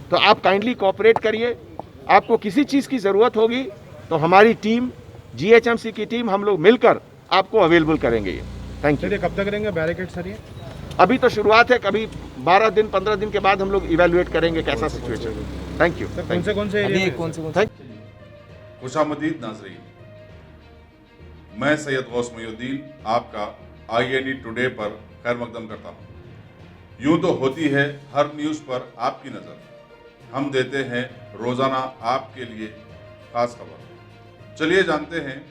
तो आप kindly cooperate करिए। आपको किसी चीज़ की ज़रूरत होगी तो हमारी टीम, जीएचएमसी की टीम, हम लोग मिलकर आपको अवेलेबल करेंगे। ये थैंक यू। कब तक रहेंगे बैरिकेड सर? ये अभी तो शुरुआत है, कभी 12 दिन 15 दिन के बाद हम लोग इवेलुएट करेंगे कैसा सिचुएशन। Thank you. कौन से एरिया में? थैंक खुशामदीद नाजरीन, मैं सैयद गौस मोहिउद्दीन आपका INE टुडे पर खैर मकदम करता हूँ। यूं तो होती है हर न्यूज़ पर आपकी नज़र, हम देते हैं रोज़ाना आपके लिए खास खबर। चलिए जानते हैं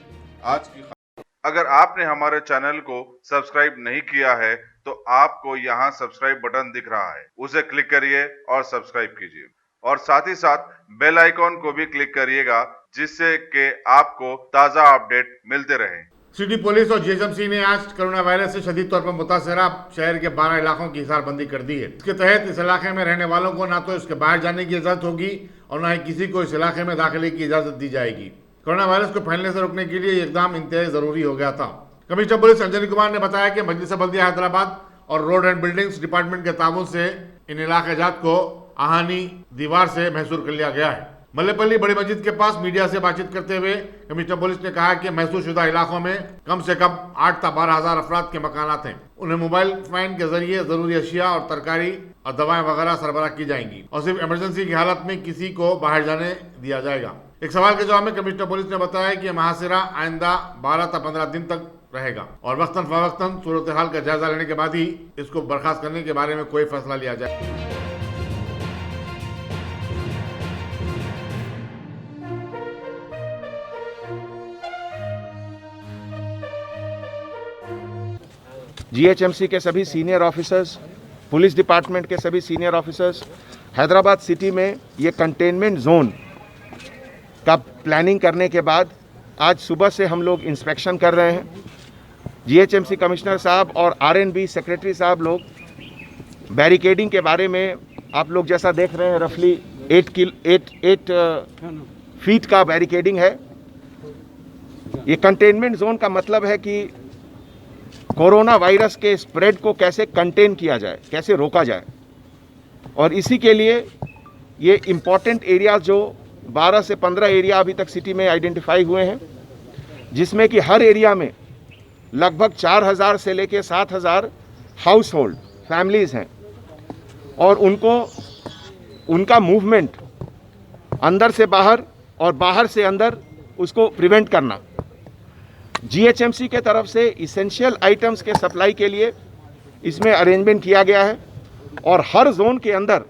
आज की खबर। अगर आपने हमारे चैनल को सब्सक्राइब नहीं किया है तो आपको यहाँ सब्सक्राइब बटन दिख रहा है, उसे क्लिक करिए और सब्सक्राइब कीजिए, और साथ ही साथ बेल आइकॉन को भी क्लिक करिएगा, जिससे कि आपको ताज़ा अपडेट मिलते रहें। सिटी पुलिस और जीएचएमसी ने आज कोरोना वायरस से शदीद तौर पर मुतासरा शहर के 12 इलाकों की हिसारबंदी कर दी है। इसके तहत इस इलाके में रहने वालों को ना तो इसके बाहर जाने की इजाजत होगी और ना ही किसी को इस इलाके में दाखिले की इजाजत दी जाएगी। कोरोना वायरस को फैलने से रोकने के लिए ये इकदाम इंतहाई जरूरी हो गया था। कमिश्नर पुलिस अंजनी कुमार ने बताया कि मजलिस बल्दिया हैदराबाद और रोड एंड बिल्डिंग्स डिपार्टमेंट के ताबून से इन इलाके जात को आहानी दीवार से महसूर कर लिया गया है। मल्लेपल्ली बड़ी मस्जिद के पास मीडिया से बातचीत करते हुए कमिश्नर पुलिस ने कहा कि महसूस शुदा इलाकों में कम से कम 8 से 12 हजार अफराद के मकानात हैं। उन्हें मोबाइल फोन के जरिए जरूरी अशिया और तरकारी और दवाएं वगैरह सरबराह की जाएंगी और सिर्फ इमरजेंसी की हालत में किसी को बाहर जाने दिया जाएगा। एक सवाल के जवाब में कमिश्नर पुलिस ने बताया कि महासिरा आइंदा 12 से 15 दिन तक रहेगा और वक्तन फवक्तन सूरत हाल का जायजा लेने के बाद ही इसको बर्खास्त करने के बारे में कोई फैसला लिया जाए। जीएचएमसी के सभी सीनियर ऑफिसर्स, पुलिस डिपार्टमेंट के सभी सीनियर ऑफिसर्स, हैदराबाद सिटी में ये कंटेनमेंट जोन का प्लानिंग करने के बाद आज सुबह से हम लोग इंस्पेक्शन कर रहे हैं। जीएचएमसी कमिश्नर साहब और आरएनबी सेक्रेटरी साहब लोग बैरिकेडिंग के बारे में, आप लोग जैसा देख रहे हैं, रफली 8 फीट का बैरिकेडिंग है। ये कंटेनमेंट जोन का मतलब है कि कोरोना वायरस के स्प्रेड को कैसे कंटेन किया जाए, कैसे रोका जाए, और इसी के लिए ये इम्पॉर्टेंट एरिया जो 12 से 15 एरिया अभी तक सिटी में आइडेंटिफाई हुए हैं, जिसमें कि हर एरिया में लगभग 4000 से लेके 7000 हाउस होल्ड फैमिलीज़ हैं और उनका मूवमेंट अंदर से बाहर और बाहर से अंदर उसको प्रिवेंट करना। जीएचएमसी के तरफ से इसेंशियल आइटम्स के सप्लाई के लिए इसमें अरेंजमेंट किया गया है और हर जोन के अंदर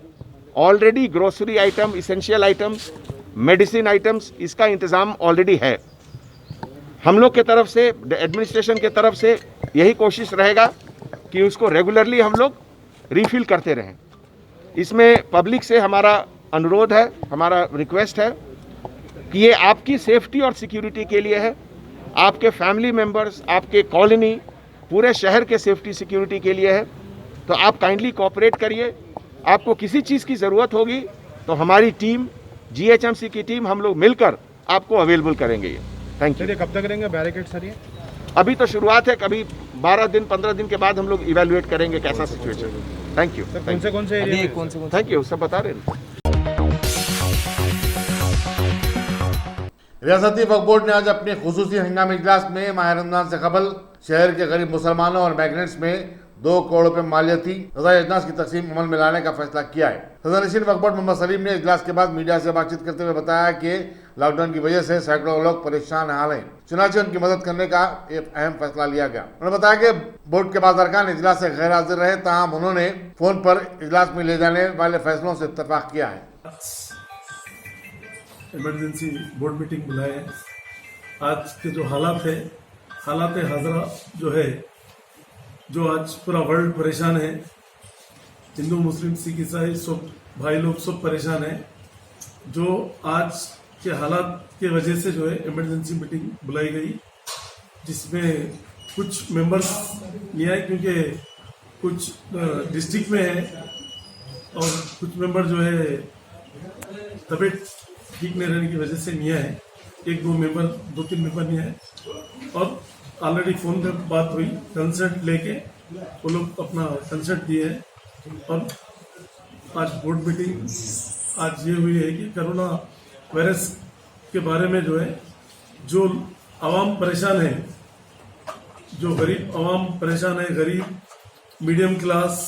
already grocery item, essential items, medicine items, इसका इंतज़ाम ऑलरेडी है। हम लोग के तरफ से, एडमिनिस्ट्रेशन के तरफ से यही कोशिश रहेगा कि उसको रेगुलरली हम लोग रिफिल करते रहें। इसमें पब्लिक से हमारा अनुरोध है, हमारा रिक्वेस्ट है कि ये आपकी सेफ्टी और सिक्योरिटी के लिए है, आपके फैमिली मेम्बर्स, आपके कॉलोनी, पूरे शहर के सेफ्टी सिक्योरिटी के लिए है। तो आप काइंडली कोऑपरेट करिए। आपको किसी चीज़ की ज़रूरत होगी तो हमारी टीम, जीएचएमसी की टीम, हम लोग मिलकर आपको अवेलेबल करेंगे। ये थैंक यू। कब तक रहेंगे बैरिकेड सर? ये अभी तो शुरुआत है, कभी 12 दिन 15 दिन के बाद हम लोग इवेलुएट करेंगे कैसा सिचुएशन। Thank you. कौन से एरिया में? थैंक यू, सब बता रहे हैं। रियासती वक्फ बोर्ड ने आज अपने खुसूसी हंगामी इजलास में माह रमजान से कबल शहर के गरीब मुसलमानों और माइग्रेंट्स में 2 करोड़ रुपए मालियती रज़ाई अजनास की तकसीम अमल में लाने का फैसला किया है। सदर-ए-नशीन वक्फ बोर्ड मोहम्मद सलीम ने इजलास के बाद मीडिया से बातचीत करते हुए बताया कि लॉकडाउन की वजह से सैकड़ों लोग परेशान हाल हैं, चुनाचे उनकी मदद करने का एक अहम फैसला लिया गया। उन्होंने बताया कि बोर्ड के बाज़ अरकान इजलास से गैर हाजिर रहे, ताहम उन्होंने फोन पर इजलास में ले जाने वाले फैसलों से इत्तफाक किया है। इमरजेंसी बोर्ड मीटिंग बुलाए हैं। आज के जो हालात हाजरा जो है, जो आज पूरा वर्ल्ड परेशान है, हिंदू मुस्लिम सिख ईसाई सब भाई लोग सब परेशान हैं। जो आज के हालात के वजह से जो है इमरजेंसी मीटिंग बुलाई गई, जिसमें कुछ मेंबर्स नहीं आए क्योंकि कुछ डिस्ट्रिक्ट में है और कुछ मेंबर जो है तबीयत ठीक नहीं रहने की वजह से नहीं आए। 2-3 मेंबर नहीं आए और ऑलरेडी फ़ोन पे बात हुई, कंसर्ट लेके वो लोग अपना कंसर्ट दिए हैं और आज बोर्ड मीटिंग आज ये हुई है कि कोरोना वायरस के बारे में जो है, जो आवाम परेशान है, जो गरीब आवाम परेशान है, गरीब मीडियम क्लास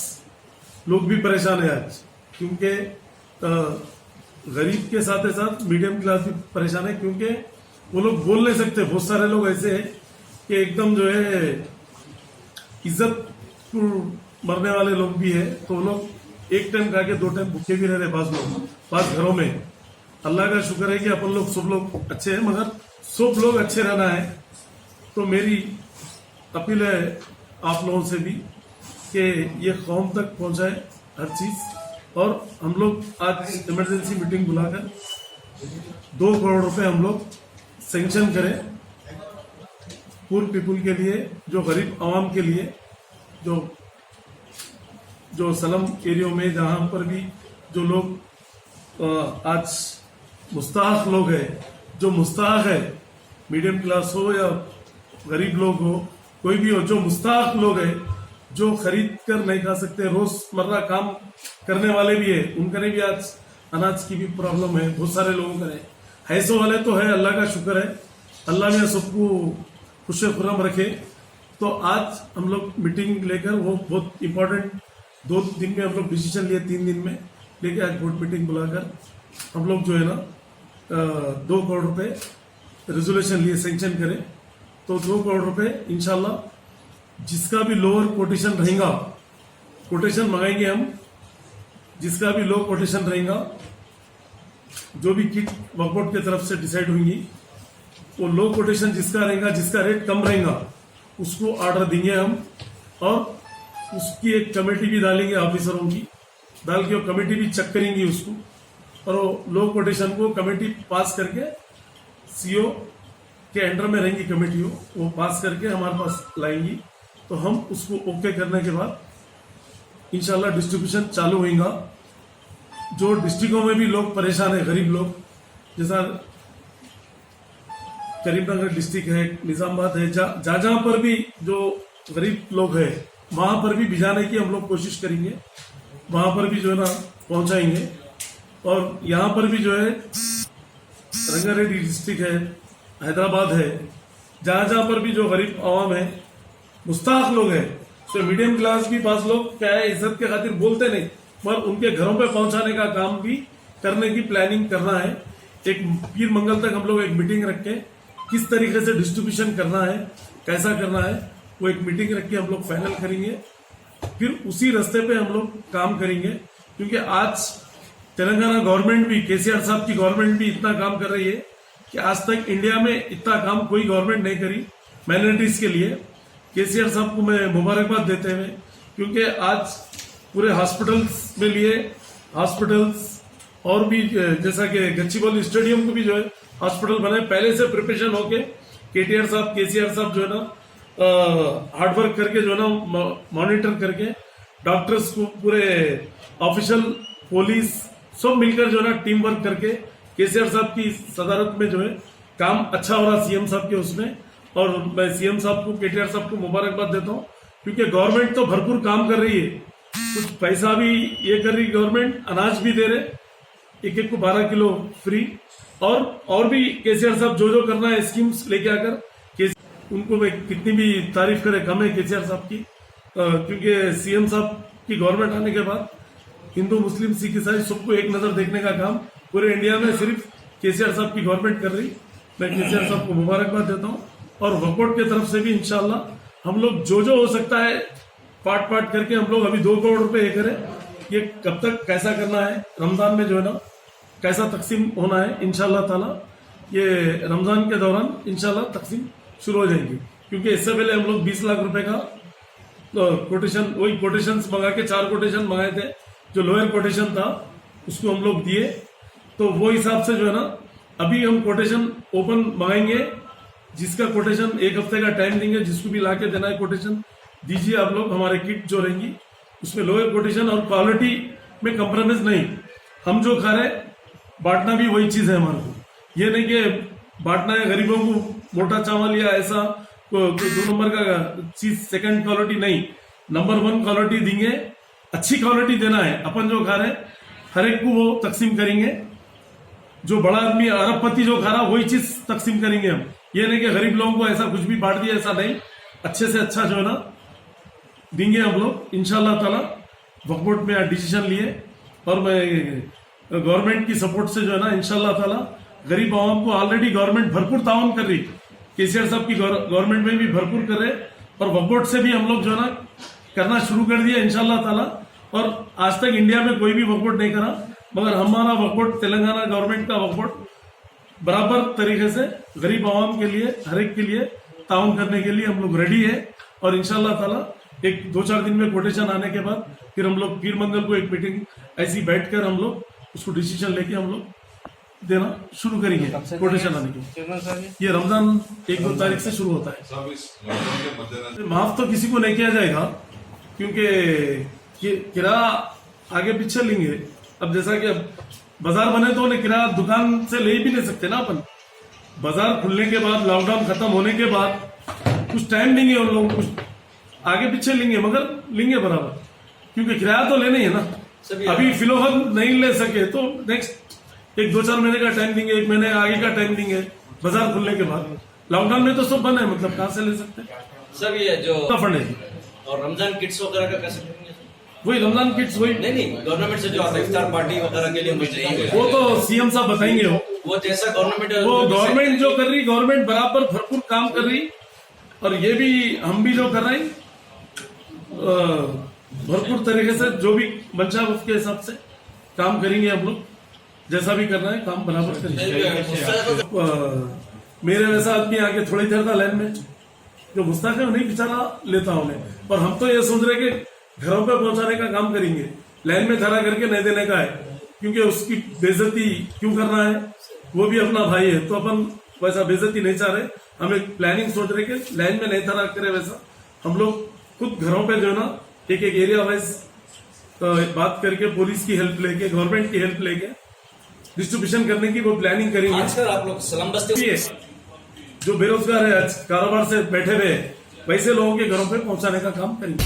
लोग भी परेशान है आज, क्योंकि गरीब के साथ साथ मीडियम क्लास भी परेशान है, क्योंकि वो लोग बोल नहीं सकते। बहुत सारे लोग ऐसे हैं कि एकदम जो है इज्जत मरने वाले लोग भी है, तो वो लोग एक टाइम खा के 2 टाइम भूखे भी रह रहे पास लोग, पास घरों में। अल्लाह का शुक्र है कि अपन लोग सब लोग अच्छे हैं, मगर सब लोग अच्छे रहना है। तो मेरी अपील है आप लोगों से भी कि ये कौम तक पहुंचाए हर चीज। और हम लोग आज इमरजेंसी मीटिंग बुलाकर 2 करोड़ रुपए हम लोग सैंक्शन करें पुअर पीपुल के लिए, जो गरीब आवाम के लिए, जो सलम एरियो में जहां पर भी जो लोग आज मुस्ताहक लोग हैं, जो मुस्ताहक है, मीडियम क्लास हो या गरीब लोग हो, कोई भी हो, जो मुस्ताहक लोग हैं, जो खरीद कर नहीं खा सकते, रोजमर्रा काम करने वाले भी है, उनका भी आज अनाज की भी प्रॉब्लम है। बहुत सारे लोगों का है, ऐसो वाले तो है, अल्लाह का शुक्र है, अल्लाह ने सबको खुश खुर्रम रखे। तो आज हम लोग मीटिंग लेकर, वो बहुत इंपॉर्टेंट 2 दिन में हम लोग डिसीजन लिए, 3 दिन में लेके आज बोर्ड मीटिंग बुलाकर हम लोग जो है ना 2 करोड़ रुपए रेजोल्यूशन लिए, सैंक्शन करें। तो 2 करोड़ रुपए इंशाल्लाह जिसका भी लोअर कोटेशन रहेगा, कोटेशन मंगाएंगे हम, जिसका भी लो कोटेशन रहेगा, जो भी किट वर्कआउट की तरफ से डिसाइड होंगी, वो लो कोटेशन जिसका रहेगा, जिसका रेट कम रहेगा, उसको ऑर्डर देंगे हम। और उसकी एक कमेटी भी डालेंगे ऑफिसरों की, डाल के वो कमेटी भी चेक करेंगी उसको, और वो लो कोटेशन को कमेटी पास करके सीओ के अंडर में रहेंगी कमेटी, वो पास करके हमारे पास लाएंगी। तो हम उसको ओके करने के बाद इंशाल्लाह डिस्ट्रीब्यूशन चालू होगा। जो डिस्ट्रिक्टों में भी लोग परेशान है, गरीब लोग, जैसा करीमनगर डिस्ट्रिक्ट है, निजामाबाद है, जहां पर भी जो गरीब लोग है, वहां पर भी भिजाने की हम लोग कोशिश करेंगे, वहां पर भी जो है ना पहुंचाएंगे। और यहाँ पर भी जो है रंगारेड्डी डिस्ट्रिक्ट है, हैदराबाद है, जहां पर भी जो गरीब आवाम है, मुस्ताहक लोग है, तो मीडियम क्लास भी पास लोग क्या है, इज्जत के खातिर बोलते नहीं, पर उनके घरों पे पहुंचाने का काम भी करने की प्लानिंग करना है। एक पीर मंगल तक हम लोग एक मीटिंग रख के किस तरीके से डिस्ट्रीब्यूशन करना है, कैसा करना है, वो एक मीटिंग रख के हम लोग फाइनल करेंगे। फिर उसी रास्ते पे हम लोग काम करेंगे, क्योंकि आज तेलंगाना गवर्नमेंट भी, केसीआर साहब की गवर्नमेंट भी इतना काम कर रही है कि आज तक इंडिया में इतना काम कोई गवर्नमेंट नहीं करी माइनॉरिटीज के लिए। केसीआर साहब को मैं मुबारकबाद देते हुए, क्योंकि आज पूरे हॉस्पिटल्स में लिए, हॉस्पिटल्स और भी जैसा कि गच्चीबौली स्टेडियम को भी जो है हॉस्पिटल बने, पहले से प्रिपरेशन होके केटीआर साहब, केसीआर साहब जो है ना हार्डवर्क करके जो है ना मॉनिटर करके, डॉक्टर्स को पूरे ऑफिशियल पुलिस सब मिलकर जो है ना टीम वर्क करके केसीआर साहब की सदारत में जो है काम अच्छा हो रहा सीएम साहब के उसमें। और मैं सीएम साहब को, केटीआर साहब को मुबारकबाद देता हूँ, क्योंकि गवर्नमेंट तो भरपूर काम कर रही है, कुछ पैसा भी ये कर रही गवर्नमेंट, अनाज भी दे रहे, एक को 12 किलो फ्री, और भी केसीआर साहब जो करना है स्कीम्स लेके आकर, उनको मैं कितनी भी तारीफ करे कम है केसीआर साहब की, क्योंकि सीएम साहब की गवर्नमेंट आने के बाद हिंदू, मुस्लिम, सिख, ईसाई सबको एक नजर देखने का काम पूरे इंडिया में सिर्फ केसीआर साहब की गवर्नमेंट कर रही। मैं केसीआर साहब को मुबारकबाद देता हूँ। और वकोट की तरफ से भी इंशाल्लाह हम लोग जो हो सकता है पार्ट करके हम लोग अभी 2 करोड़ रुपए ये करें। ये कब तक कैसा करना है, रमजान में जो है ना कैसा तकसीम होना है, इंशाल्लाह ताला ये रमजान के दौरान इंशाल्लाह तकसीम शुरू हो जाएगी। क्योंकि इससे पहले हम लोग 20 लाख रुपए का कोटेशन, वही कोटेशन मंगा के 4 कोटेशन मंगाए थे, जो लोअर कोटेशन था उसको हम लोग दिए। तो वो हिसाब से जो है ना अभी हम कोटेशन ओपन मंगाएंगे, जिसका कोटेशन 1 हफ्ते का टाइम देंगे, जिसको भी लाके देना है कोटेशन दीजिए आप लोग। हमारे किट जो रहेंगी उसमें लोअर कोटेशन और क्वालिटी में कंप्रोमाइज नहीं, हम जो खा रहे बांटना भी वही चीज है हमारे को। ये नहीं कि बांटना है गरीबों को मोटा चावल या ऐसा 2 नंबर का चीज, सेकंड क्वालिटी नहीं, नंबर 1 क्वालिटी देंगे, अच्छी क्वालिटी देना है। अपन जो खा रहे हर एक को वो तकसीम करेंगे। जो बड़ा आदमी अरबपति जो खा रहा वही चीज तकसीम करेंगे हम। ये नहीं कि गरीब लोगों को ऐसा कुछ भी बांट दिया, ऐसा नहीं। अच्छे से अच्छा जो है ना देंगे हम लोग इंशाल्लाह ताला। वक्फ बोर्ड में डिसीजन लिए और मैं गवर्नमेंट की सपोर्ट से जो है ना इंशाल्लाह ताला गरीब आवाम को ऑलरेडी गवर्नमेंट भरपूर ताउन कर रही। केसीआर साहब की गवर्नमेंट में भी भरपूर कर रहे और वक्फ बोर्ड से भी हम लोग जो है ना करना शुरू कर दिया इंशाल्लाह ताला। और आज तक इंडिया में कोई भी वक्फ बोर्ड नहीं करा, मगर हमारा वक्फ बोर्ड तेलंगाना गवर्नमेंट का वक्फ बोर्ड बराबर तरीके से गरीब आवाम के लिए हर एक के लिए ताउन करने के लिए हम लोग रेडी है। और इंशाल्लाह ताला एक 2-4 दिन में कोटेशन आने के बाद फिर हम लोग पीर मंगल को एक मीटिंग ऐसी बैठकर हम लोग उसको डिसीजन लेके हम लोग देना शुरू करेंगे कोटेशन आने के। ये रमजान 1-2 तारीख से शुरू होता है। सब इस लॉकडाउन के मद्देनजर माफ तो किसी को नहीं किया जाएगा क्योंकि किराया आगे पीछे लेंगे। अब जैसा कि अब बाजार बने तो उन्हें किराया दुकान से ले भी नहीं सकते ना अपन। बाजार खुलने के बाद लॉकडाउन खत्म होने के बाद कुछ टाइम लेंगे उन लोग, कुछ आगे पीछे लेंगे, मगर लेंगे बराबर क्योंकि किराया तो लेना ही है ना। अभी फिलहाल नहीं ले सके तो नेक्स्ट 1-2-4 महीने का टाइम देंगे, 1 महीने आगे का टाइम देंगे बाजार खुलने के बाद। लॉकडाउन में तो सब बंद है, मतलब कहाँ से ले सकते हैं सर? ये जो फंड है और रमजान किट्स वगैरह का कैसे करेंगे? वही रमजान किट्स वही नहीं गवर्नमेंट से जो आता है इफ्तार पार्टी वगैरह के लिए मस्जिदों वो तो सीएम साहब बताएंगे। वो जैसा गवर्नमेंट वो गवर्नमेंट जो कर रही, गवर्नमेंट बराबर भरपूर काम कर रही और ये भी हम भी जो कर रहे हैं भरपूर तरीके से जो भी मंशा उसके हिसाब से काम करेंगे। हम लोग जैसा भी करना है काम बराबर करेंगे। मेरे वैसा आदमी आके थोड़ी देर था लाइन में जो मुस्ताक है उन्हीं बेचारा लेता उन्हें। और हम तो ये सोच रहे कि घरों पे पहुंचाने का काम करेंगे, लाइन में खड़ा करके नहीं देने का है क्योंकि उसकी बेइज्जती क्यों करना है, वो भी अपना भाई है तो अपन वैसा बेइज्जती नहीं चाह रहे। हम एक प्लानिंग सोच रहे कि लाइन में नहीं खड़ा करे, वैसा हम लोग खुद घरों पे जो है ना एक एरिया वाइज बात करके पुलिस की हेल्प लेके गवर्नमेंट की हेल्प लेके डिस्ट्रीब्यूशन करने की वो प्लानिंग करेंगे। आजकल आप लोग सलाम बस्ती जो बेरोजगार है आज कारोबार से बैठे हुए वैसे लोगों के घरों पे पहुंचाने का काम करेंगे।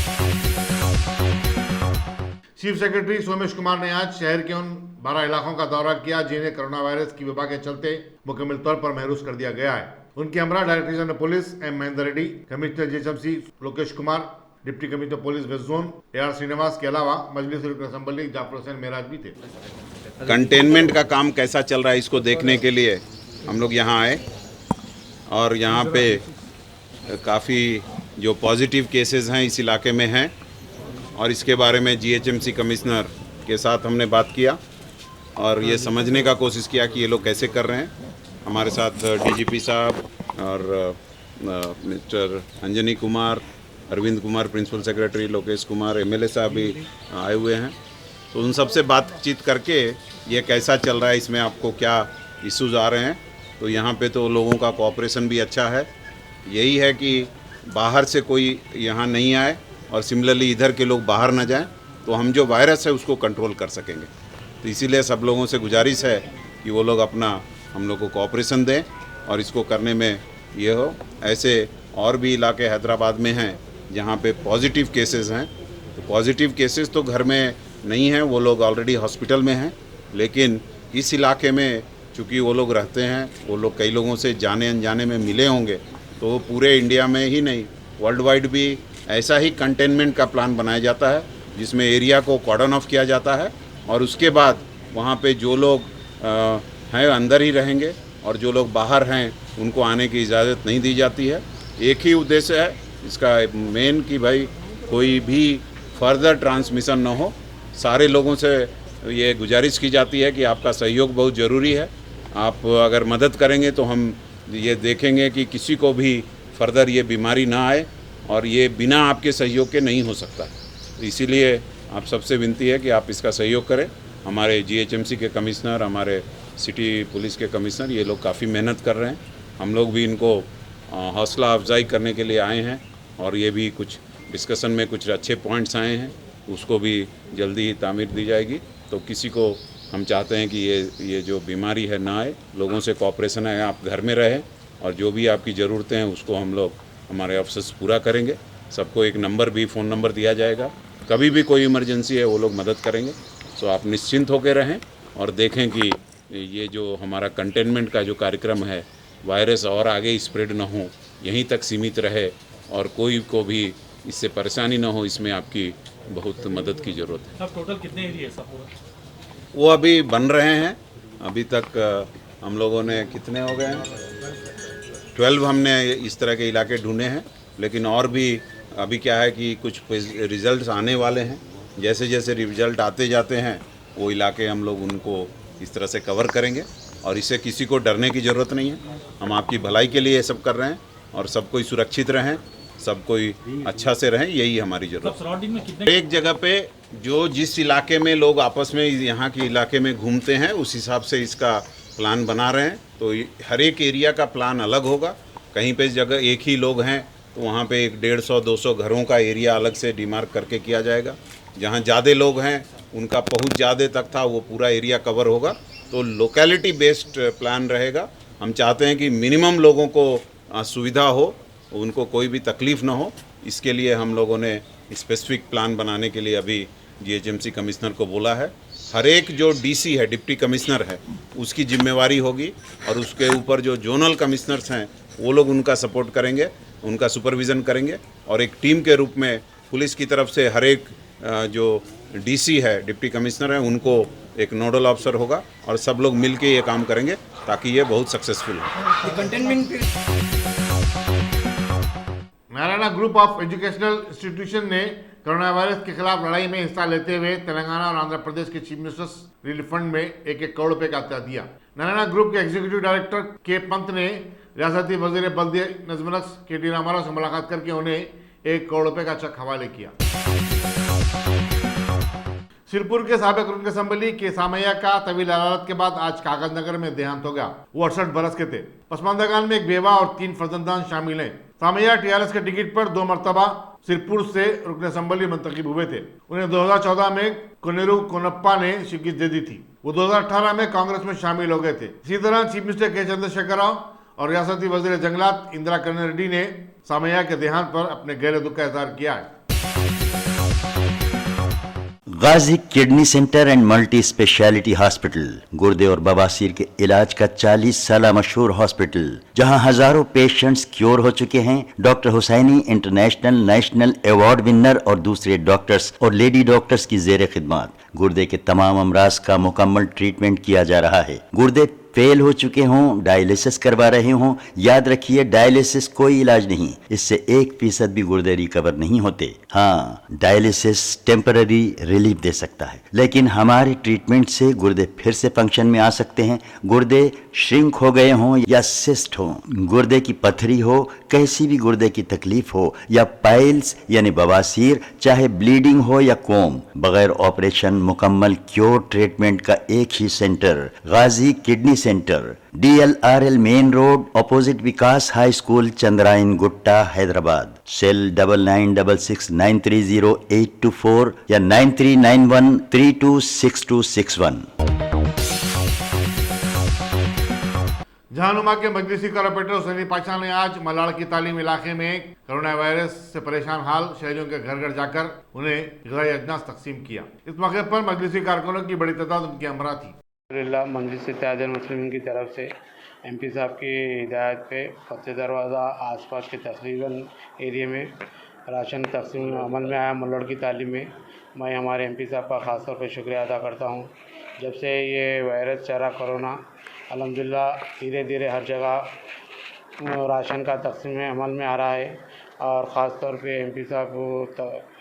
चीफ सेक्रेटरी सोमेश कुमार ने आज शहर के उन 12 इलाकों का दौरा किया जिन्हें कोरोना वायरस की वबा के चलते मुकम्मल तौर पर महरूस कर दिया गया है। उनके हमरा director general police M Mahendra Reddy, commissioner GHMC Lokesh Kumar, deputy commissioner police west zone AR Srinivas के अलावा मजलिस असम्बली जाफर हुसैन मेराज भी थे। कंटेनमेंट का काम कैसा चल रहा है इसको देखने के लिए हम लोग यहाँ आए और यहाँ पे काफ़ी जो पॉजिटिव केसेस हैं इस इलाके में हैं और इसके बारे में जीएचएमसी कमिश्नर के साथ हमने बात किया और ये समझने का कोशिश किया कि ये लोग कैसे कर रहे हैं। हमारे साथ डीजीपी साहब और mister Anjani Kumar, Arvind Kumar principal secretary, Lokesh Kumar MLA साहब भी आए हुए हैं। तो उन सबसे बातचीत करके ये कैसा चल रहा है, इसमें आपको क्या इश्यूज आ रहे हैं। तो यहाँ पे तो लोगों का कोऑपरेशन भी अच्छा है। यही है कि बाहर से कोई यहाँ नहीं आए और सिमिलरली इधर के लोग बाहर ना जाएं तो हम जो वायरस है उसको कंट्रोल कर सकेंगे। तो इसीलिए सब लोगों से गुजारिश है कि वो लोग अपना हम लोग को कोऑपरेशन दें और इसको करने में ये हो। ऐसे और भी इलाके हैदराबाद में हैं जहाँ पे पॉजिटिव केसेस हैं। तो पॉजिटिव केसेस तो घर में नहीं हैं, वो लोग ऑलरेडी हॉस्पिटल में हैं, लेकिन इस इलाके में चूँकि वो लोग रहते हैं, वो लोग कई लोगों से जाने अनजाने में मिले होंगे। तो पूरे इंडिया में ही नहीं वर्ल्ड वाइड भी ऐसा ही कंटेनमेंट का प्लान बनाया जाता है जिसमें एरिया को कॉर्डन ऑफ किया जाता है और उसके बाद वहाँ पे जो लोग हैं अंदर ही रहेंगे और जो लोग बाहर हैं उनको आने की इजाज़त नहीं दी जाती है। एक ही उद्देश्य है इसका मेन कि भाई कोई भी फर्दर ट्रांसमिशन ना हो। सारे लोगों से ये गुजारिश की जाती है कि आपका सहयोग बहुत ज़रूरी है। आप अगर मदद करेंगे तो हम ये देखेंगे कि किसी को भी फर्दर ये बीमारी ना आए और ये बिना आपके सहयोग के नहीं हो सकता। तो इसीलिए आप सबसे विनती है कि आप इसका सहयोग करें। हमारे जीएचएमसी के कमिश्नर, हमारे सिटी पुलिस के कमिश्नर, ये लोग काफ़ी मेहनत कर रहे हैं। हम लोग भी इनको हौसला अफजाई करने के लिए आए हैं और ये भी कुछ डिस्कशन में कुछ अच्छे पॉइंट्स आए हैं, उसको भी जल्दी ही तामीर दी जाएगी। तो किसी को हम चाहते हैं कि ये जो बीमारी है ना आए। लोगों से कोऑपरेशन है, आप घर में रहें और जो भी आपकी ज़रूरतें हैं उसको हम लोग हमारे ऑफिसर्स पूरा करेंगे। सबको एक नंबर भी, फ़ोन नंबर दिया जाएगा, कभी भी कोई इमरजेंसी है वो लोग मदद करेंगे। तो आप निश्चिंत होकर रहें और देखें कि ये जो हमारा कंटेनमेंट का जो कार्यक्रम है, वायरस और आगे स्प्रेड ना हो, यहीं तक सीमित रहे और कोई को भी इससे परेशानी ना हो, इसमें आपकी बहुत मदद की ज़रूरत है। सब टोटल कितने एरिया है सब पूरा? वो अभी बन रहे हैं। अभी तक हम लोगों ने कितने हो गए हैं, 12 हमने इस तरह के इलाके ढूंढे हैं, लेकिन और भी अभी क्या है कि कुछ रिजल्ट्स आने वाले हैं। जैसे जैसे रिजल्ट आते जाते हैं वो इलाके हम लोग उनको इस तरह से कवर करेंगे और इससे किसी को डरने की ज़रूरत नहीं है। हम आपकी भलाई के लिए ये सब कर रहे हैं और सब कोई सुरक्षित रहें, सब कोई अच्छा से रहें, यही हमारी ज़रूरत है। सराउंडिंग में कितने एक जगह पे जो जिस इलाके में लोग आपस में यहाँ के इलाके में घूमते हैं उस हिसाब से इसका प्लान बना रहे हैं। तो हर एक एरिया का प्लान अलग होगा। कहीं पे जगह एक ही लोग हैं तो वहाँ पे 150-200 घरों का एरिया अलग से डिमार्क करके किया जाएगा। जहाँ ज़्यादा लोग हैं उनका पहुँच ज़्यादा तक था, वो पूरा एरिया कवर होगा। तो लोकेलिटी बेस्ड प्लान रहेगा। हम चाहते हैं कि मिनिमम लोगों को सुविधा हो, उनको कोई भी तकलीफ़ ना हो। इसके लिए हम लोगों ने स्पेसिफिक प्लान बनाने के लिए अभी जीएचएमसी कमिश्नर को बोला है। हर एक जो डीसी है, डिप्टी कमिश्नर है, उसकी जिम्मेवारी होगी और उसके ऊपर जो जोनल कमिश्नर्स हैं वो लोग उनका सपोर्ट करेंगे, उनका सुपरविज़न करेंगे और एक टीम के रूप में पुलिस की तरफ से हर एक जो डीसी है, डिप्टी कमिश्नर है, उनको एक नोडल ऑफिसर होगा और सब लोग मिलके ये काम करेंगे ताकि ये बहुत सक्सेसफुल हो। Narayana group of educational institution ने कोरोना वायरस के खिलाफ लड़ाई में हिस्सा लेते हुए तेलंगाना और आंध्र प्रदेश के चीफ मिनिस्टर्स रिलीफ फंड में 1-1 करोड़ रुपए का अत्या दिया। नारायणा ग्रुप के एग्जीक्यूटिव डायरेक्टर के पंत ने रियासती वजीर बल्दिया नजमनक्स के डी रामाराव से मुलाकात करके उन्हें 1 करोड़ रुपए का चेक हवाले किया। सिरपुर के साबिक रुकन असम्बली के सामैया का तवील अदालत के बाद आज कागजनगर में देहांत हो गया। वो 68 बरस के थे। पसमानदा काल में एक बेवा और 3 फर्जंदान शामिल हैं। सामैया टीआरएस के टिकट पर 2 मरतबा सिरपुर से रुकन असम्बली मुंतखब हुए थे। उन्हें 2014 में कोनेरू कोनप्पा ने शिकस्त दे दी थी। वो 2018 में कांग्रेस में शामिल हो गए थे। इसी तरह चीफ मिनिस्टर के चंद्रशेखर राव और रियासती वजीर जंगलात इंदिरा किरण रेड्डी ने सामैया के देहांत पर अपने गहरे दुख का इजहार किया है। Ghazi kidney centre and multi speciality hospital गुर्दे और बवासीर के इलाज का 40 साल मशहूर हॉस्पिटल, जहां हजारों पेशेंट्स क्योर हो चुके हैं। Doctor Hussaini international national award winner और दूसरे डॉक्टर्स और लेडी डॉक्टर्स की जेर खिदमत गुर्दे के तमाम अमराज का मुकम्मल ट्रीटमेंट किया जा रहा है। गुर्दे फेल हो चुके हों, डायलिसिस करवा रहे हों, याद रखिए डायलिसिस कोई इलाज नहीं, इससे 1% भी गुर्दे रिकवर नहीं होते। हाँ, डायलिसिस टेम्पररी रिलीफ दे सकता है, लेकिन हमारे ट्रीटमेंट से गुर्दे फिर से फंक्शन में आ सकते हैं। गुर्दे श्रिंक हो गए हों या सिस्ट हो, गुर्दे की पथरी हो, कैसी भी गुर्दे की तकलीफ हो या पाइल्स यानी बवासीर, चाहे ब्लीडिंग हो या कोम, बगैर ऑपरेशन मुकम्मल क्योर ट्रीटमेंट का एक ही centre, Ghazi kidney centre, DLRL main road opposite Vikas high school, Chandrayangutta, Hyderabad. Cell 9966930824 या 9391326261। जहानुमा के मजलिसी कॉर्पोरेटर हुसैनी पाशा ने आज मलाड़ की तालीम इलाके में कोरोना वायरस से परेशान हाल शहरियों के घर घर जाकर उन्हें ग़िज़ाई अजनास तकसीम किया। इस मौके पर मजलिसी कारकुनों की बड़ी तादाद उनकी हमरा थी। मजलिस इत्तेहादुल मुस्लिमीन की तरफ से MP साहब की हिदायत पे फतेह दरवाज़ा आसपास के तकरीबन एरिया में राशन तकसीम अमल में आया। मल्लड़ की तालीम में मैं हमारे MP साहब का ख़ास तौर पर शुक्रिया अदा करता हूँ। जब से ये वायरस चला कोरोना, अल्हम्दुलिल्लाह धीरे धीरे हर जगह राशन का तकसीम अमल में आ रहा है और ख़ास तौर पे MP साहब को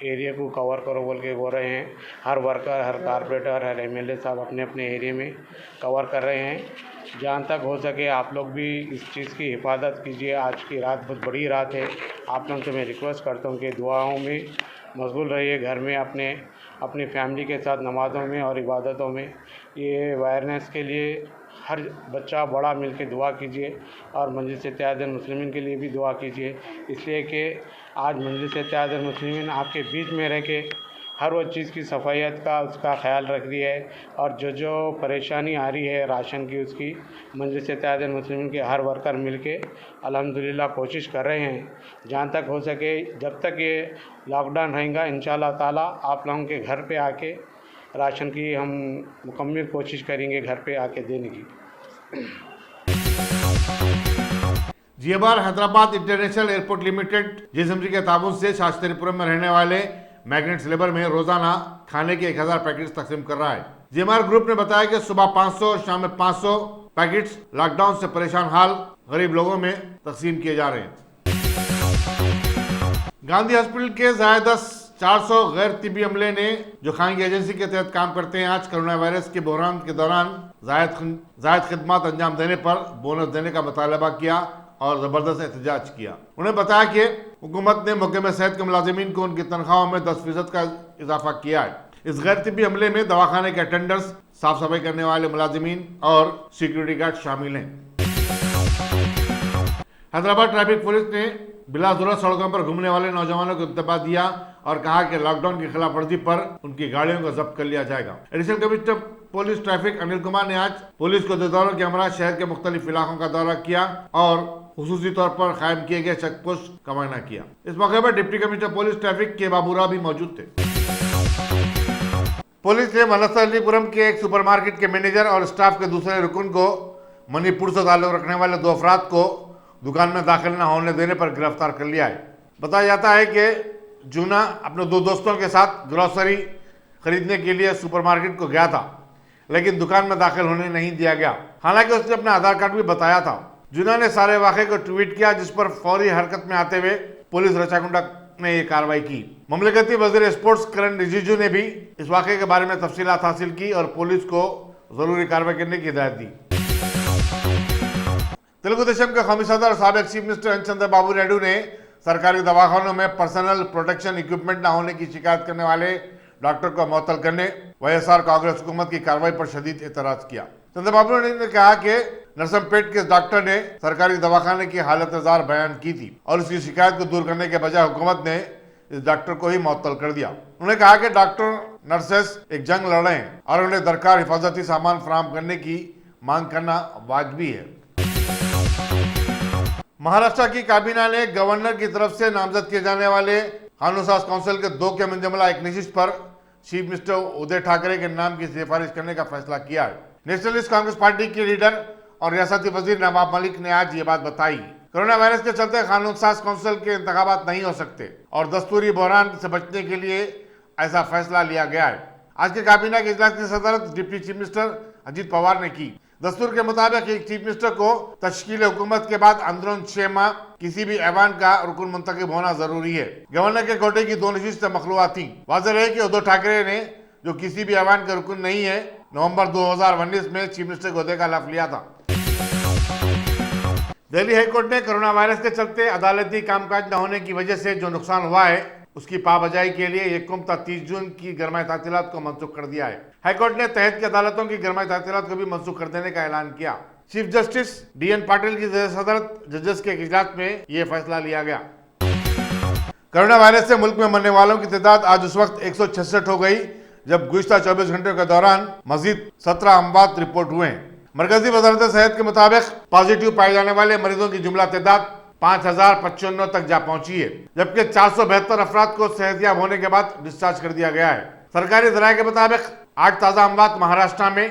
एरिया को कवर करो बोल के बोल रहे हैं। हर वर्कर, हर कारपोरेटर, हर MLA साहब अपने अपने एरिया में कवर कर रहे हैं। जहाँ तक हो सके आप लोग भी इस चीज़ की हिफाजत कीजिए। आज की रात बहुत बड़ी रात है। आप लोगों से मैं रिक्वेस्ट करता हूँ कि दुआओं में मशगूल रहिए, घर में अपनी फैमिली के साथ नमाज़ों में और इबादतों में। ये अवेयरनेस के लिए हर बच्चा बड़ा मिलके दुआ कीजिए और मजलिस इत्तेहादुल मुस्लिमीन के लिए भी दुआ कीजिए, इसलिए कि आज मजलिस इत्तेहादुल मुस्लिमीन आपके बीच में रह के हर वो चीज़ की सफ़ाइयत का उसका ख्याल रख रही है और जो परेशानी आ रही है राशन की, उसकी मजलिस इत्तेहादुल मुस्लिमीन के हर वर्कर मिलके अल्हम्दुलिल्लाह कोशिश कर रहे हैं। जहाँ तक हो सके, जब तक ये लॉकडाउन रहेगा इंशाअल्लाह ताला आप लोगों के घर पे आके राशन की हम मुकम्मल कोशिश करेंगे घर पे आके देने की। GMR Hyderabad international airport limited JSMC के ताबून से शास्त्रीपुरम में रहने वाले मैग्नेट्स लेबर में रोजाना खाने के 1000 पैकेट्स तकसीम कर रहा है। जीएमआर ग्रुप ने बताया कि सुबह 500 और शाम में 500 पैकेट्स लॉकडाउन से परेशान हाल गरीब लोगों में तकसीम किए जा रहे हैं। गांधी हॉस्पिटल के ज़ायदस 400 गैर तिब्बी अमले ने जो खानगी एजेंसी के तहत काम करते हैं, आज कोरोना वायरस के बहरान के दौरान जायद खिदमत अंजाम देने पर बोनस देने का मुतालबा किया और जबरदस्त एहतजाज किया। उन्हें बताया कि हुकूमत ने महकमे सेहत के मुलाजिमीन को उनकी तनख्वाहों में 10% का इजाफा किया है। इस गैर तिब्बी अमले में दवाखाने के अटेंडर्स, साफ सफाई करने वाले मुलाजिमीन और सिक्योरिटी गार्ड शामिल हैं। हैदराबाद ट्रैफिक पुलिस ने बिला जरूरत सड़कों पर घूमने वाले नौजवानों को इत्तबा दिया और कहा कि लॉकडाउन की खिलाफ वर्जी पर उनकी गाड़ियों को जब्त कर लिया जाएगा। Additional commissioner police traffic Anil Kumar ने आज पुलिस को दौरों के हमरा शहर के मुख्तलिफ इलाकों का दौरा किया और खुसूसी तौर पर कायम किए गए चेक पोस्ट का मुआयना किया। इस मौके पर डिप्टी कमिश्नर पुलिस ट्रैफिक के बाबूराव भी मौजूद थे। पुलिस ने वनस्थलीपुरम के एक सुपरमार्केट के मैनेजर और स्टाफ के दूसरे रुकन को मणिपुर से ताल्लुक रखने वाले 2 अफराद को दुकान में दाखिल न होने देने पर गिरफ्तार कर लिया है। बताया जाता है कि जूना अपने 2 दोस्तों के साथ ग्रोसरी खरीदने के लिए सुपरमार्केट को गया था, लेकिन दुकान में दाखिल होने नहीं दिया गया। हालांकि उसने अपना आधार कार्ड भी बताया था। जूना ने सारे वाक़े को ट्वीट किया, जिस पर फौरी हरकत में आते हुए पुलिस रचाकुंडा ने ये कार्रवाई की। ममलकती वज़ीर स्पोर्ट्स किरण रिजिजू ने भी इस वाक़े के बारे में तफसीलात हासिल की और पुलिस को जरूरी कार्रवाई करने की हिदायत दी। तेलुगु देशम के कौमी सदर और साबिक चीफ मिनिस्टर चंद्रबाबू नायडू ने सरकारी दवाखानों में पर्सनल प्रोटेक्शन इक्विपमेंट न होने की शिकायत करने वाले डॉक्टर को मुअत्तल करने वाईएसआर कांग्रेस हुकूमत की कार्रवाई पर शदीद एतराज किया। चंद्रबाबू नायडू ने कहा कि नरसमपेट के डॉक्टर ने सरकारी दवाखाने की हालत-ए-जार बयान की थी और उसकी शिकायत को दूर करने के बजाय हुकूमत ने इस डॉक्टर को ही मुअत्तल कर दिया। उन्होंने कहा कि डॉक्टर नर्सेस एक जंग लड़ रहे हैं और उन्हें दरकार हिफाजती सामान फराहम करने की मांग करना वाजिबी है। महाराष्ट्र की काबीना ने गवर्नर की तरफ से नामजद किए जाने वाले कानून साज काउंसिल के 2 के मुंजमला एक नशिस्त पर चीफ मिनिस्टर उद्धव ठाकरे के नाम की सिफारिश करने का फैसला किया है। नेशनलिस्ट कांग्रेस पार्टी के लीडर और रियासती वजीर नवाब मलिक ने आज ये बात बताई। कोरोना वायरस के चलते कानून साज काउंसिल के इंतखाबात नहीं हो सकते और दस्तूरी बहरान से बचने के लिए ऐसा फैसला लिया गया है। आज के काबीना के इजलास की सदरत deputy chief minister Ajit Pawar ने की। दस्तूर के मुताबिक एक चीफ मिनिस्टर को तश्कील हुकूमत के बाद अंदरून 6 माह किसी भी ऐवान का रुकन मुंतखब होना जरूरी है। गवर्नर के कोटे की 2 नशिस्तें मखलूआ थी। वाज़ेह है कि उद्धव ठाकरे ने, जो किसी भी ऐवान का रुकन नहीं है, नवंबर 2019 में चीफ मिनिस्टर के ओहदे का हलफ लिया था। दिल्ली हाईकोर्ट ने कोरोना वायरस के चलते अदालती कामकाज न होने की वजह से जो नुकसान हुआ है उसकी पाबजाई के लिए 1 ता 30 जून की गरमाई तातीलात को मनसूख कर दिया है। हाईकोर्ट ने तहत की अदालतों की गरमाई तातीलात को भी मनसूख कर देने का ऐलान किया। चीफ जस्टिस DN पाटिल की सदरत जजेस के इजलास में यह फैसला लिया गया। कोरोना वायरस से मुल्क में मरने वालों की तादाद आज उस वक्त 166 हो गई जब गुज़िश्ता 24 घंटों के दौरान मजीद 17 अमवात रिपोर्ट हुए हैं। मरकजी वजारत सेहत के मुताबिक पॉजिटिव पाए जाने वाले मरीजों की जुमला तादाद 5095 तक जा पहुंची है, जबकि 472 अफराद को सेहतियाब होने के बाद डिस्चार्ज कर दिया गया है। सरकारी ज़राए के मुताबिक 8 ताज़ा अमवात महाराष्ट्र में,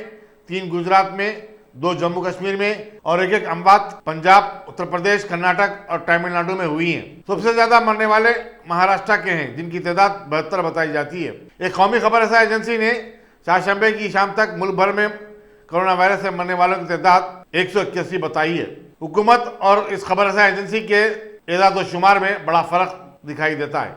3 गुजरात में, 2 जम्मू कश्मीर में और 1 अमवात पंजाब, उत्तर प्रदेश, कर्नाटक और तमिलनाडु में हुई हैं। सबसे ज्यादा मरने वाले महाराष्ट्र के हैं, जिनकी तादाद 72 बताई जाती है। एक कौमी खबर रसा एजेंसी ने चारशंबे की शाम तक मुल्क भर में कोरोना वायरस से मरने वालों की तादाद 181 बताई है। हुकूमत और इस खबर रसा एजेंसी के एदाद व शुमार में बड़ा फर्क दिखाई देता है।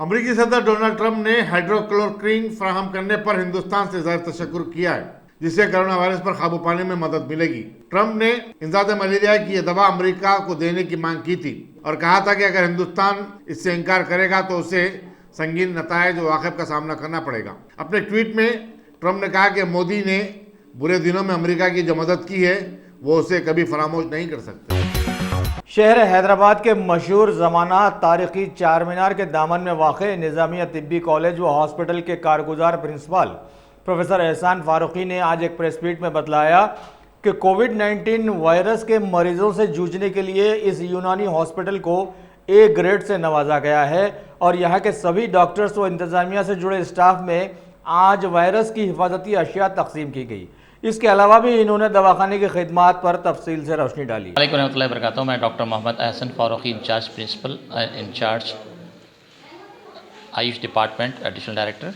अमेरिकी सदर डोनाल्ड ट्रंप ने हाइड्रोक्लोरोक्विन फराहम करने पर हिंदुस्तान से ज़ाहिर तशक्कुर किया है, जिससे कोरोना वायरस पर काबू पाने में मदद मिलेगी। ट्रंप ने इंसाद मलेरिया की यह दवा अमेरिका को देने की मांग की थी और कहा था कि अगर हिंदुस्तान इससे इनकार करेगा तो उसे संगीन नतायज व वाक़िब का सामना करना पड़ेगा। अपने ट्वीट में ट्रंप ने कहा कि मोदी ने बुरे दिनों में अमेरिका की जो मदद की है वो उसे कभी फरामोश नहीं कर सकते। शहर हैदराबाद के मशहूर ज़माना तारीखी चार मीनार के दामन में वाक़े निज़ामिया तिब्बी कॉलेज व हॉस्पिटल के कारगुजार प्रिंसिपल प्रोफेसर एहसान फारूकी ने आज एक प्रेस मीट में बतलाया कि कोविड-19 वायरस के मरीजों से जूझने के लिए इस यूनानी हॉस्पिटल को A ग्रेड से नवाजा गया है और यहाँ के सभी डॉक्टर्स व इंतज़ामिया से जुड़े स्टाफ में आज वायरस की हिफाजती अशिया तकसीम की गई। इसके अलावा भी इन्होंने दवाखाने की खिदमात पर तफसील से रोशनी डाली। वालेकुम रहमतुल्लाहि व बरकातुहू। मैं doctor Mohammed Ehsan Farooqui, incharge principal, incharge Ayush department, additional director,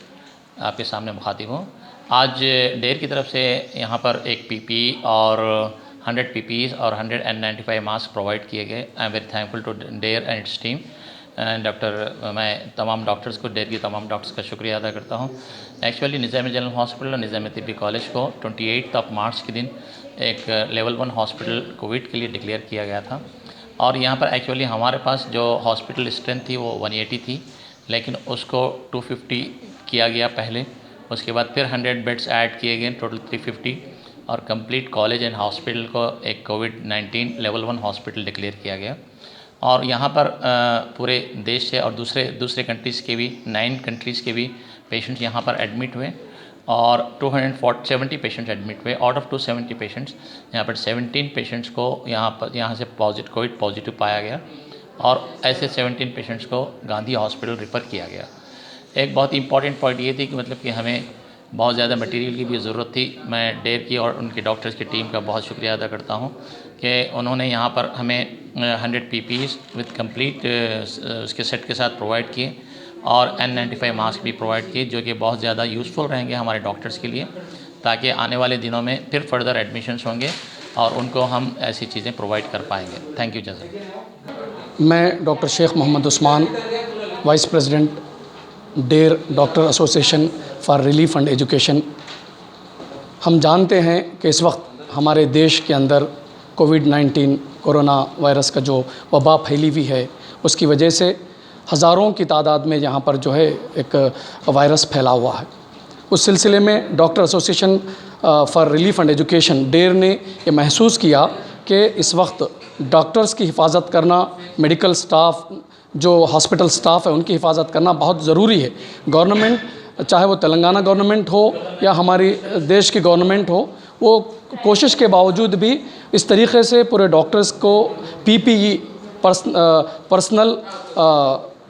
आपके सामने मुखातिब हूँ। आज डेयर की तरफ से यहाँ पर एक पीपीई और 100 पीपीईज और 195 मास्क प्रोवाइड किए गए। I am very thankful to DARE and its team. मैं तमाम डॉक्टर्स को, डेयर के तमाम डॉक्टर्स का शुक्रिया अदा करता हूँ। एक्चुअली निज़ामी जनरल हॉस्पिटल और निज़ामी तिब्बी कॉलेज को 28 मार्च के दिन एक लेवल 1 हॉस्पिटल कोविड के लिए डिक्लेयर किया गया था। और यहाँ पर एक्चुअली हमारे पास जो हॉस्पिटल स्ट्रेंथ थी वो 180 थी, लेकिन उसको 250 किया गया पहले। उसके बाद फिर 100 बेड्स ऐड किए गए, टोटल 350, और कंप्लीट कॉलेज एंड हॉस्पिटल को एक कोविड-19 लेवल 1 हॉस्पिटल डिक्लेयर किया गया। और यहाँ पर पूरे देश से और दूसरे कंट्रीज़ के भी 9 कंट्रीज़ के भी पेशेंट्स यहाँ पर एडमिट हुए और 270 पेशेंट्स एडमिट हुए। आउट ऑफ 270 पेशेंट्स यहाँ पर 17 पेशेंट्स को यहाँ से कोविड पॉजिटिव पाया गया और ऐसे 17 पेशेंट्स को गांधी हॉस्पिटल रेफ़र किया गया। एक बहुत इंपॉर्टेंट पॉइंट ये थी कि मतलब कि हमें बहुत ज़्यादा मटेरियल की भी ज़रूरत थी। मैं डेयर की और उनके डॉक्टर्स की टीम का बहुत शुक्रिया अदा करता हूँ कि उन्होंने यहाँ पर हमें 100 पीपीईज विद कंप्लीट उसके सेट के साथ प्रोवाइड किए और N95 मास्क भी प्रोवाइड किए, जो कि बहुत ज़्यादा यूज़फुल रहेंगे हमारे डॉक्टर्स के लिए, ताकि आने वाले दिनों में फिर फर्दर एडमिशन्स होंगे और उनको हम ऐसी चीज़ें प्रोवाइड कर पाएंगे। थैंक यू जज़ाक। मैं doctor Sheikh Mohammed Usman, vice president DARE doctor association for relief and education. हम जानते हैं कि इस वक्त हमारे देश के अंदर कोविड-19 कोरोना वायरस का जो वबा फैली हुई है, उसकी वजह से हज़ारों की तादाद में यहाँ पर जो है एक वायरस फैला हुआ है। उस सिलसिले में doctor association for relief and education DARE ने ये महसूस किया कि इस वक्त डॉक्टर्स की हिफाजत करना, मेडिकल स्टाफ, जो हॉस्पिटल स्टाफ है उनकी हिफाजत करना बहुत ज़रूरी है। गवर्नमेंट, चाहे वो तेलंगाना गवर्नमेंट हो या हमारी देश की गवर्नमेंट हो, वो कोशिश के बावजूद भी इस तरीक़े से पूरे डॉक्टर्स को पीपीई, पर्सनल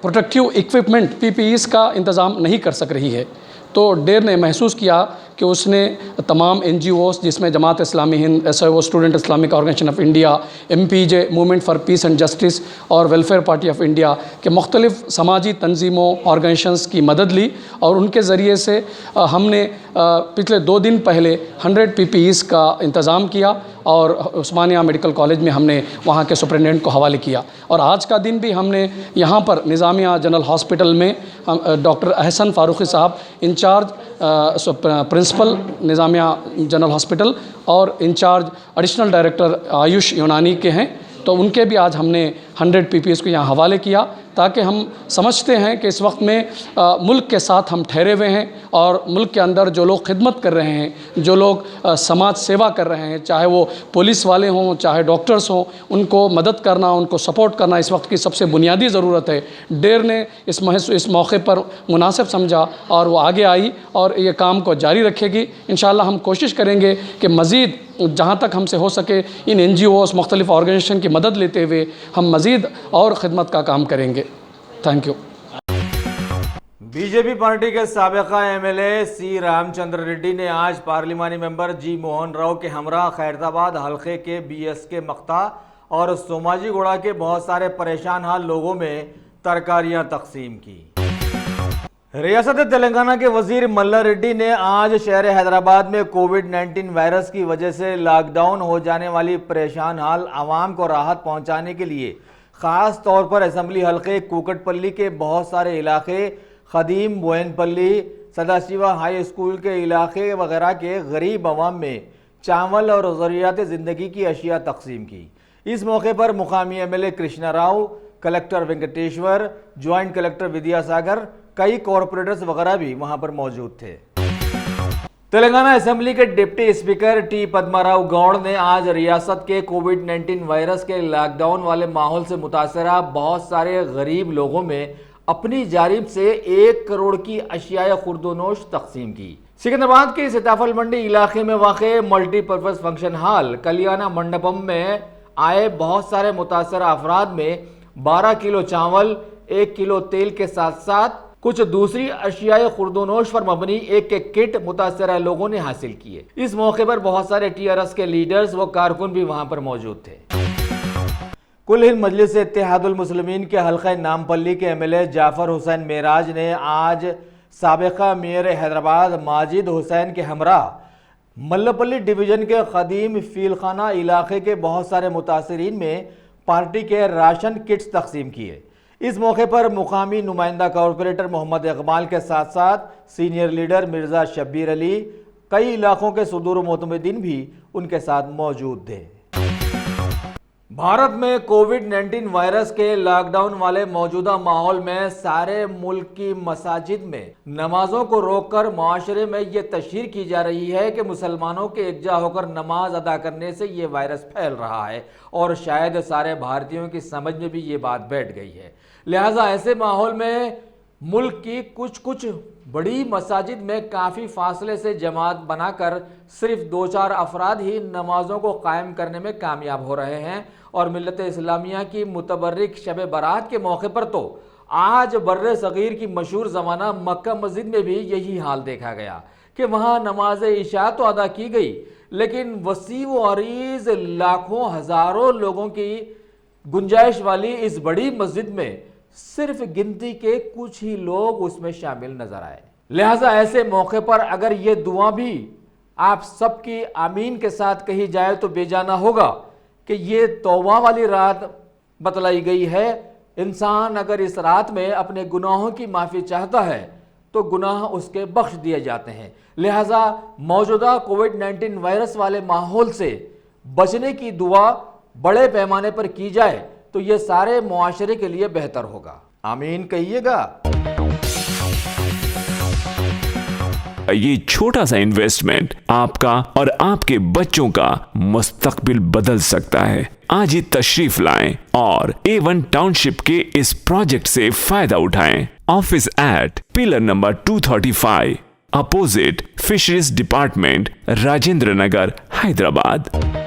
प्रोटेक्टिव इक्विपमेंट, पीपीईस का इंतज़ाम नहीं कर सक रही है। तो डेयर ने महसूस किया कि उसने तमाम NGOs जिसमें Jamaat Islami Hind, SIO, student Islamic organisation of India, MPJ movement for peace and justice और वेलफेयर पार्टी ऑफ इंडिया के मुख्तलिफ़ समाजी तंजीमों, ऑर्गेनाइजेशंस की मदद ली और उनके ज़रिए से हमने पिछले 2 दिन पहले 100 पीपीईस का इंतज़ाम किया और उस्मानिया मेडिकल कॉलेज में हमने वहाँ के सुपरिटेंडेंट को हवाले किया। और आज का दिन भी हमने यहाँ पर निज़ामिया जनरल हॉस्पिटल में डॉक्टर एहसन फारूकी साहब, incharge principal Nizamia general hospital और incharge additional director Ayush Unani के हैं, तो उनके भी आज हमने 100 पीपीईस को यहाँ हवाले किया, ताकि हम समझते हैं कि इस वक्त में मुल्क के साथ हम ठहरे हुए हैं और मुल्क के अंदर जो लोग खिदमत कर रहे हैं, जो लोग समाज सेवा कर रहे हैं, चाहे वो पुलिस वाले हों, चाहे डॉक्टर्स हों, उनको मदद करना, उनको सपोर्ट करना इस वक्त की सबसे बुनियादी ज़रूरत है। डेयर ने इस मौके पर मुनासिब समझा और वो आगे आई और ये काम को जारी रखेगी। इंशाअल्लाह हम कोशिश करेंगे कि मज़ीद जहाँ तक हमसे हो सके इन NGOs, मुख्तलिफ़ ऑर्गेनाइजेशन की मदद लेते हुए हम मज़ीद और ख़िदमत का काम करेंगे। Thank you. बीजेपी पार्टी के साबिका MLA सी रामचंद्र रेड्डी ने आज पार्लिमानी मेंबर जी मोहन राव के हमरा खैरताबाद हल्के के BS के मक्ता और सोमाजीगुड़ा के बहुत सारे परेशान हाल लोगों में तरकारियां तकसीम की। रियासत तेलंगाना के वजीर मल्ला रेड्डी ने आज शहर हैदराबाद में कोविड-19 वायरस की वजह से लॉकडाउन हो जाने वाली परेशान हाल आवाम को राहत पहुंचाने के लिए ख़ास तौर पर असम्बली हल्के कुकटपल्ली के बहुत सारे इलाके, खदीम बोयनपल्ली, सदाशिवा हाई स्कूल के इलाके वगैरह के गरीब अवाम में चावल और ज़रूरियात ज़िंदगी की अशिया तकसीम की। इस मौके पर मुकामी MLA Krishna Rao, collector Venkateshwar, joint collector Vidyasagar, कई कॉरपोरेटर्स वगैरह भी वहां पर मौजूद थे। तेलंगाना असेंबली के deputy speaker T Padmarao Goud ने आज रियासत के कोविड-19 वायरस के लॉकडाउन वाले माहौल से मुतासरा बहुत सारे गरीब लोगों में अपनी जानिब से 1 करोड़ की अशियाए खुर्दोनोश तकसीम की। सिकंदराबाद के सीताफल मंडी इलाके में वाक़े मल्टीपर्पज़ फंक्शन हॉल कल्याणा मंडपम में आए बहुत सारे मुतासरा अफराद में 12 किलो चावल, 1 किलो तेल के साथ साथ कुछ दूसरी अशियाए खुर्दोनोश पर मबनी एक किट मुतासरा लोगों ने हासिल किए। इस मौके पर बहुत सारे TRS के लीडर्स व कारकुन भी वहां पर मौजूद थे। कुल हिंद मजलिस इत्तेहादुल मुस्लिमीन के हल्का नामपल्ली के MLA जाफर हुसैन मेराज ने आज साबिका मेयर हैदराबाद माजिद हुसैन के हमरा मल्लपल्ली डिवीजन के कदीम फीलखाना इलाके के बहुत सारे मुतासरीन में पार्टी के राशन किट्स तकसीम किए। इस मौके पर मुकामी नुमाइंदा कॉरपोरेटर मोहम्मद इकबाल के साथ साथ सीनियर लीडर मिर्जा शब्बीर अली, कई इलाकों के सुदूर मोतमदीन भी उनके साथ मौजूद थे। भारत में कोविड-19 वायरस के लॉकडाउन वाले मौजूदा माहौल में सारे मुल्क की मसाजिद में नमाजों को रोककर माशरे में ये तशहीर की जा रही है कि मुसलमानों के एकजा होकर नमाज अदा करने से ये वायरस फैल रहा है और शायद सारे भारतीयों की समझ में भी ये बात बैठ गई है। लिहाजा ऐसे माहौल में मुल्क की कुछ बड़ी मसाजिद में काफ़ी फासले से जमात बनाकर सिर्फ 2-4 अफराद ही नमाजों को कायम करने में कामयाब हो रहे हैं और मिल्लत इस्लामिया की मुतबर्रिक शब बारात के मौके पर तो आज बर्रे सगीर की मशहूर ज़माना मक्का मस्जिद में भी यही हाल देखा गया कि वहाँ नमाज इशा तो अदा की गई, लेकिन वसी व अरीज़ लाखों हज़ारों लोगों की गुंजाइश वाली इस बड़ी मस्जिद में सिर्फ गिनती के कुछ ही लोग उसमें शामिल नजर आए। लिहाजा ऐसे मौके पर अगर ये दुआ भी आप सबकी आमीन के साथ कही जाए तो बेजाना होगा कि ये तौबा वाली रात बतलाई गई है। इंसान अगर इस रात में अपने गुनाहों की माफ़ी चाहता है तो गुनाह उसके बख्श दिए जाते हैं। लिहाजा मौजूदा कोविड-19 वायरस वाले माहौल से बचने की दुआ बड़े पैमाने पर की जाए तो ये सारे मुआशरे के लिए बेहतर होगा। आमीन कहिएगा। ये छोटा सा इन्वेस्टमेंट आपका और आपके बच्चों का मुस्तकबिल बदल सकता है। आज ही तशरीफ लाएं और A1 टाउनशिप के इस प्रोजेक्ट से फायदा उठाएं। Office at pillar number 235 opposite fisheries department, Rajendra Nagar, Hyderabad.